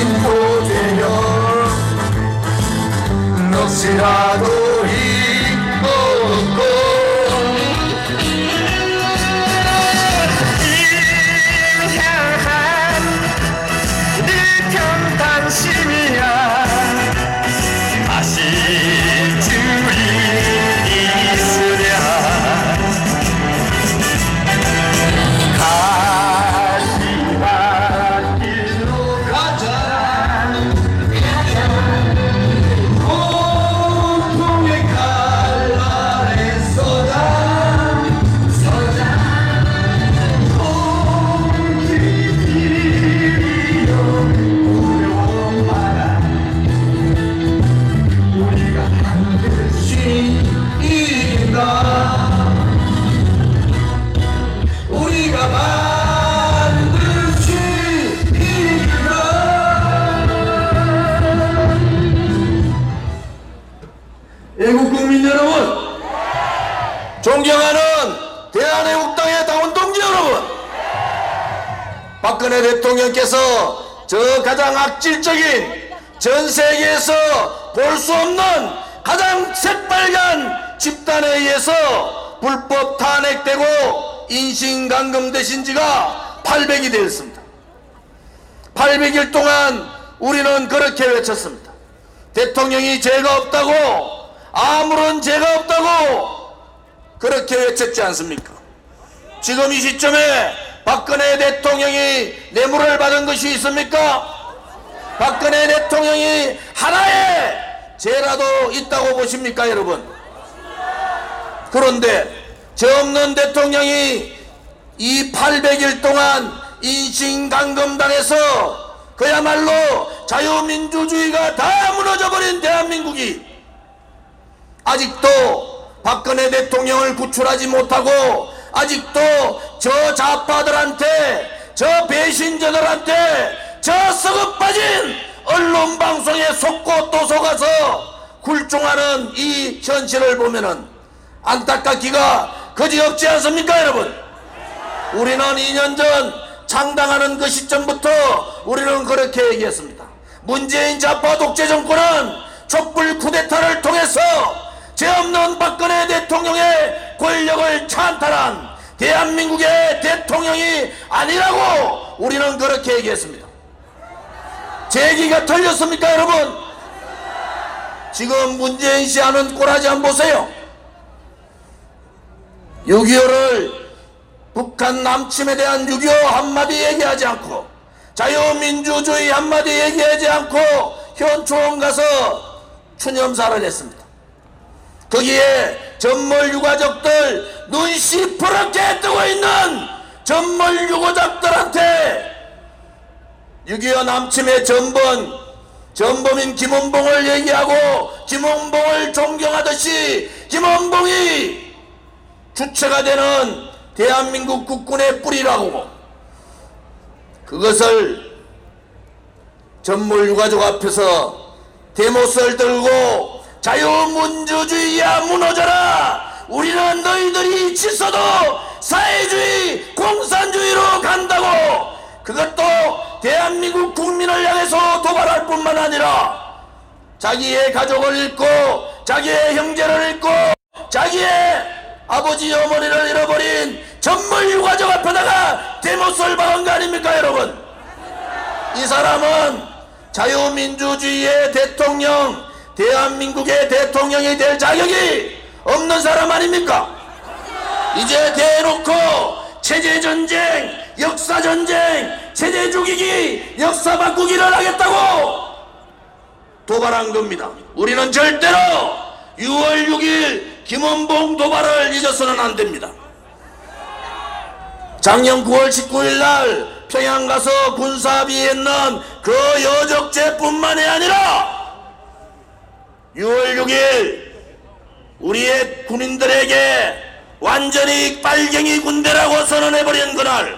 인포되어 넋이라도 잊고 일향한 이편 당신이야 다시 줄이 있으랴 가시밭 길로 가자 고통의 칼날에 쏟아 공기들이여 두려워 마라 우리가 반드시 이긴다 우리가 반드시 이긴다. 애국 국민 여러분, 존경하는 대한애국당의 당원 동지 여러분, 박근혜 대통령께서 저 가장 악질적인 전 세계에서 볼 수 없는 가장 새빨간 집단에 의해서 불법 탄핵되고 인신감금되신 지가 800이 되었습니다. 800일 동안 우리는 그렇게 외쳤습니다. 대통령이 죄가 없다고, 아무런 죄가 없다고 그렇게 외쳤지 않습니까? 지금 이 시점에 박근혜 대통령이 뇌물을 받은 것이 있습니까? 박근혜 대통령이 하나의 죄라도 있다고 보십니까, 여러분? 그런데 죄 없는 대통령이 이 800일 동안 인신감금당해서 그야말로 자유민주주의가 다 무너져버린 대한민국이 아직도 박근혜 대통령을 구출하지 못하고 아직도 저 좌파들한테, 저 배신자들한테, 저 썩어 빠진 언론방송에 속고 또 속아서 굴종하는 이 현실을 보면은 안타깝기가 그지없지 않습니까, 여러분? 우리는 2년 전 창당하는 그 시점부터 우리는 그렇게 얘기했습니다. 문재인 좌파 독재 정권은 촛불 쿠데타를 통해서 죄 없는 박근혜 대통령의 권력을 찬탈한 대한민국의 대통령이 아니라고 우리는 그렇게 얘기했습니다. 제 얘기가 틀렸습니까, 여러분? 지금 문재인 씨 하는 꼬라지 한번 보세요. 6.25를 북한 남침에 대한 6.25 한마디 얘기하지 않고 자유민주주의 한마디 얘기하지 않고 현초원 가서 추념사를 했습니다. 거기에 전몰 유가족들 눈 시퍼렇게 뜨고 있는 전몰 유가족들한테 6.25 남침의 전범인 김원봉을 얘기하고 김원봉을 존경하듯이 김원봉이 주체가 되는 대한민국 국군의 뿌리라고 그것을 전몰 유가족 앞에서 대모설 들고 자유민주주의야 무너져라, 우리는 너희들이 지쳐도 사회주의 공산주의로 간다고, 그것도 대한민국 국민을 향해서 도발할 뿐만 아니라 자기의 가족을 잃고 자기의 형제를 잃고 자기의 아버지 어머니를 잃어버린 전몰 유가족 앞에다가 대모설 박은 거 아닙니까, 여러분? 이 사람은 자유민주주의의 대통령, 대한민국의 대통령이 될 자격이 없는 사람 아닙니까? 이제 대놓고 체제전쟁, 역사전쟁, 체제 죽이기, 역사 바꾸기를 하겠다고 도발한 겁니다. 우리는 절대로 6월 6일 김원봉 도발을 잊어서는 안 됩니다. 작년 9월 19일 날 평양 가서 군사합의했는 그 여적죄뿐만이 아니라 6월 6일 우리의 군인들에게 완전히 빨갱이 군대라고 선언해버린 그날,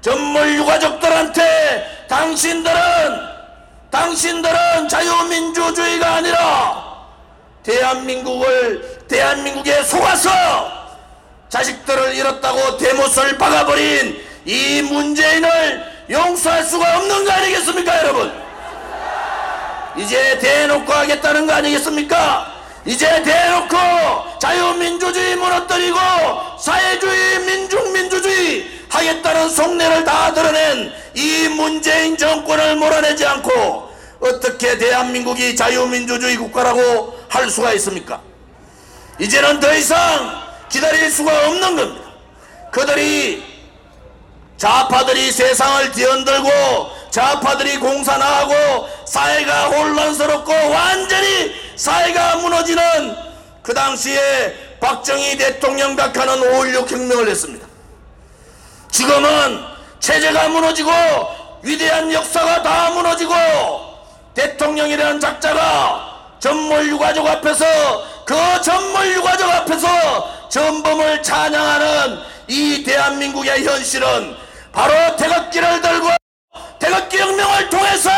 전몰 유가족들한테 당신들은 자유민주주의가 아니라 대한민국에 속아서 자식들을 잃었다고 대못을 박아버린 이 문재인을 용서할 수가 없는 거 아니겠습니까, 여러분? 이제 대놓고 하겠다는 거 아니겠습니까? 이제 대놓고 자유민주주의 무너뜨리고 사회주의 민중민주주의 하겠다는 속내를 다 드러낸 이 문재인 정권을 몰아내지 않고 어떻게 대한민국이 자유민주주의 국가라고 할 수가 있습니까? 이제는 더 이상 기다릴 수가 없는 겁니다. 그들이 좌파들이 세상을 뒤흔들고 좌파들이 공산화하고 사회가 혼란스럽고 완전히 사회가 무너지는 그 당시에 박정희 대통령 각하는 5.16 혁명을 했습니다. 지금은 체제가 무너지고 위대한 역사가 다 무너지고 대통령이라는 작자가 전몰유가족 앞에서 그 전몰유가족 앞에서 전범을 찬양하는 이 대한민국의 현실은 바로 태극기를 들고 태극기 혁명을 통해서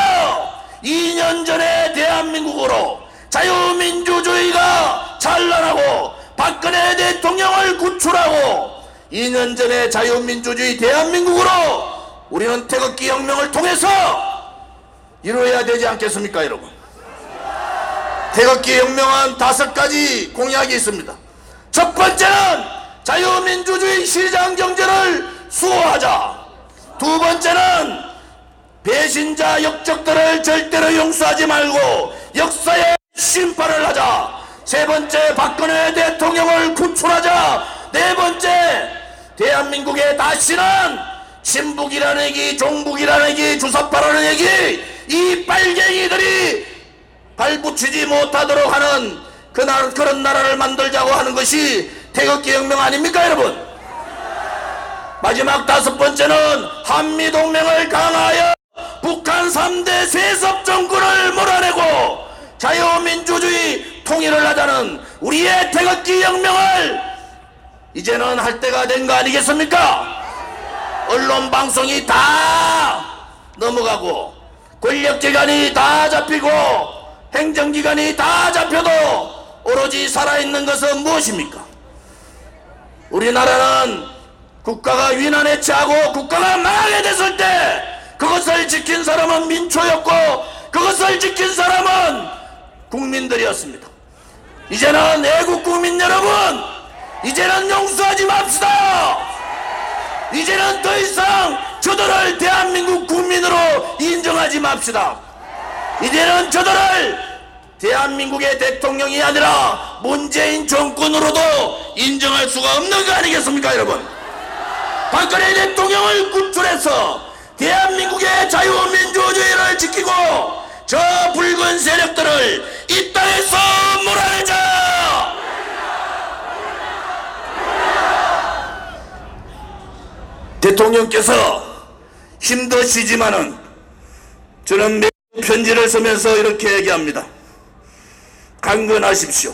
2년 전에 대한민국으로 자유민주주의가 찬란하고 박근혜 대통령을 구출하고 2년 전에 자유민주주의 대한민국으로 우리는 태극기 혁명을 통해서 이루어야 되지 않겠습니까, 여러분? 태극기 혁명은 5가지 공약이 있습니다. 첫 번째는 자유민주주의 시장경제를 수호하자. 두 번째는 배신자 역적들을 절대로 용서하지 말고 역사의 심판을 하자. 세 번째, 박근혜 대통령을 구출하자. 네 번째, 대한민국에 다시는 친북이라는 얘기, 종북이라는 얘기, 주사파라는 얘기, 이 빨갱이들이 발붙이지 못하도록 하는 그런 나라를 만들자고 하는 것이 태극기 혁명 아닙니까, 여러분? 마지막 5번째는 한미동맹을 강화하여 북한 3대 세습 정권을 몰아내고 자유민주주의 통일을 하자는 우리의 태극기 혁명을 이제는 할 때가 된 거 아니겠습니까? 언론 방송이 다 넘어가고 권력기관이 다 잡히고 행정기관이 다 잡혀도 오로지 살아있는 것은 무엇입니까? 우리나라는 국가가 위난에 처하고 국가가 망하게 됐을 때 그것을 지킨 사람은 민초였고 그것을 지킨 사람은 국민들이었습니다. 이제는 애국 국민 여러분, 이제는 용서하지 맙시다. 이제는 더 이상 저들을 대한민국 국민으로 인정하지 맙시다. 이제는 저들을 대한민국의 대통령이 아니라 문재인 정권으로도 인정할 수가 없는 거 아니겠습니까, 여러분? 박근혜 대통령을 구출해서 대한민국의 자유민주주의를 지키고 저 붉은 세력들을 이 땅에서 몰아내자. 대통령께서 힘드시지만은 저는 매우 편지를 쓰면서 이렇게 얘기합니다. 강건하십시오.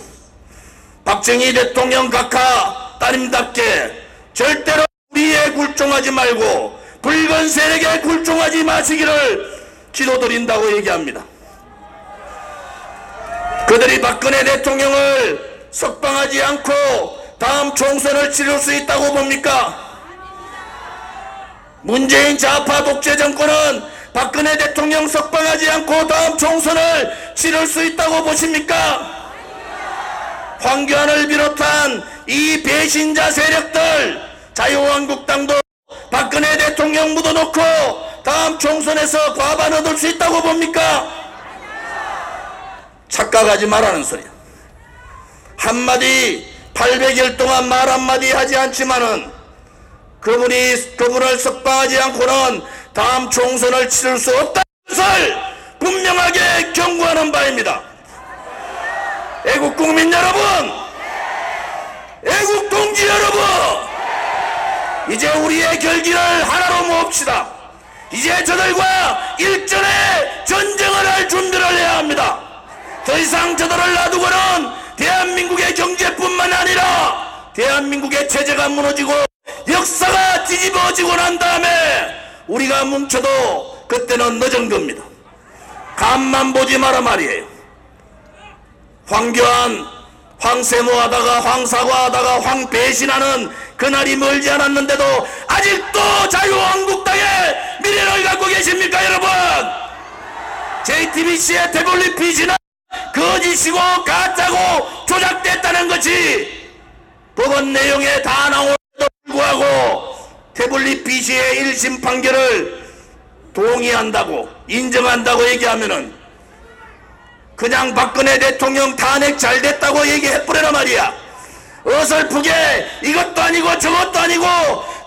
박정희 대통령 각하 따님답게 절대로 우리에 굴종하지 말고 붉은 세력에 굴종하지 마시기를 기도드린다고 얘기합니다. 그들이 박근혜 대통령을 석방하지 않고 다음 총선을 치를 수 있다고 봅니까? 문재인 좌파 독재 정권은 박근혜 대통령 석방하지 않고 다음 총선을 치를 수 있다고 보십니까? 황교안을 비롯한 이 배신자 세력들, 자유한국당도 박근혜 대통령 묻어놓고 다음 총선에서 과반 얻을 수 있다고 봅니까? 착각하지 말라는 소리야. 한마디 800일 동안 말 한마디 하지 않지만은 그분을 석방하지 않고는 다음 총선을 치를 수 없다는 것을 분명하게 경고하는 바입니다. 애국 국민 여러분, 애국 동지 여러분, 이제 우리의 결기를 하나로 모읍시다. 이제 저들과 일전에 전쟁을 할 준비를 해야 합니다. 더 이상 저들을 놔두고는 대한민국의 경제뿐만 아니라 대한민국의 체제가 무너지고 역사가 뒤집어지고 난 다음에 우리가 뭉쳐도 그때는 늦은 겁니다. 간만 보지 마라 말이에요. 황교안, 황세모 하다가 황사과 하다가 황배신하는 그날이 멀지 않았는데도 아직도 자유한국당의 미래를 갖고 계십니까, 여러분? JTBC의 태블릿 PC는 거짓이고 가짜고 조작됐다는 것이 법원 내용에 다 나오는데도 불구하고 태블릿 PC의 1심 판결을 동의한다고 인정한다고 얘기하면은 그냥 박근혜 대통령 탄핵 잘 됐다고 얘기해버려라 말이야. 어설프게 이것도 아니고 저것도 아니고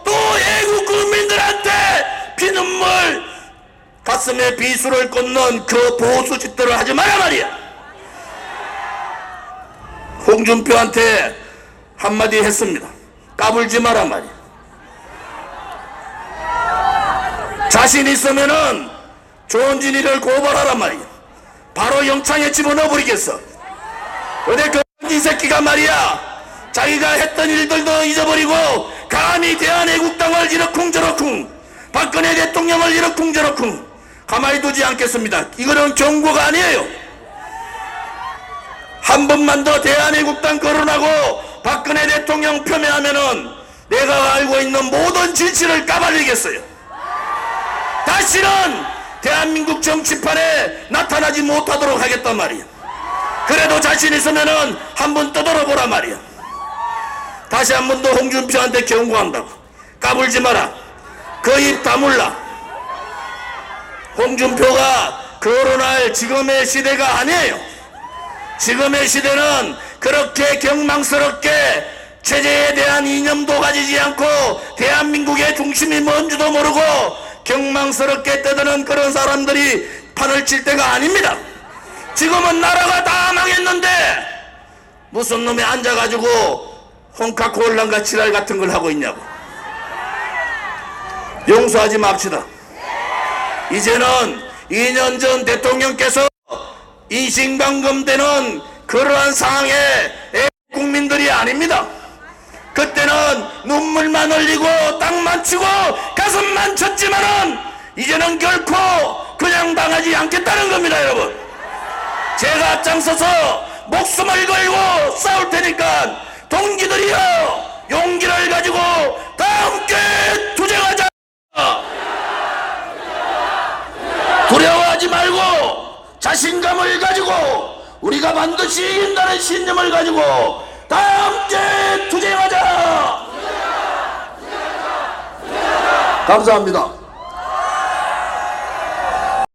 또 애국 국민들한테 피눈물 가슴에 비수를 꽂는 그 보수 짓들을 하지 마라 말이야. 홍준표한테 한마디 했습니다. 까불지 마라 말이야. 자신 있으면은 조원진이를 고발하란 말이야. 바로 영창에 집어넣어 버리겠어. 근데 그 이 새끼가 말이야, 자기가 했던 일들도 잊어버리고 감히 대한애국당을 이러쿵저러쿵, 박근혜 대통령을 이러쿵저러쿵 가만히 두지 않겠습니다. 이거는 경고가 아니에요. 한 번만 더 대한애국당 거론하고 박근혜 대통령 폄훼하면은 내가 알고 있는 모든 진실을 까발리겠어요. 다시는 대한민국 정치판에 나타나지 못하도록 하겠단 말이야. 그래도 자신 있으면은 한번 떠들어보라 말이야. 다시 한 번 더 홍준표한테 경고한다고. 까불지 마라. 그 입 다물라. 홍준표가 거론할 지금의 시대가 아니에요. 지금의 시대는 그렇게 경망스럽게 체제에 대한 이념도 가지지 않고 대한민국의 중심이 뭔지도 모르고 경망스럽게 떠드는 그런 사람들이 판을 칠 때가 아닙니다. 지금은 나라가 다 망했는데 무슨 놈이 앉아가지고 홍카콜란과 지랄 같은 걸 하고 있냐고. 용서하지 맙시다. 이제는 2년 전 대통령께서 인신방금되는 그러한 상황에 국민들이 아닙니다. 그때는 눈물만 흘리고 땅만 치고 가슴만 쳤지만은 이제는 결코 그냥 당하지 않겠다는 겁니다, 여러분. 제가 앞장서서 목숨을 걸고 싸울 테니까 동지들이여, 용기를 가지고 다 함께 투쟁하자. 두려워하지 말고 자신감을 가지고 우리가 반드시 이긴다는 신념을 가지고 다 함께 투쟁하자. 감사합니다.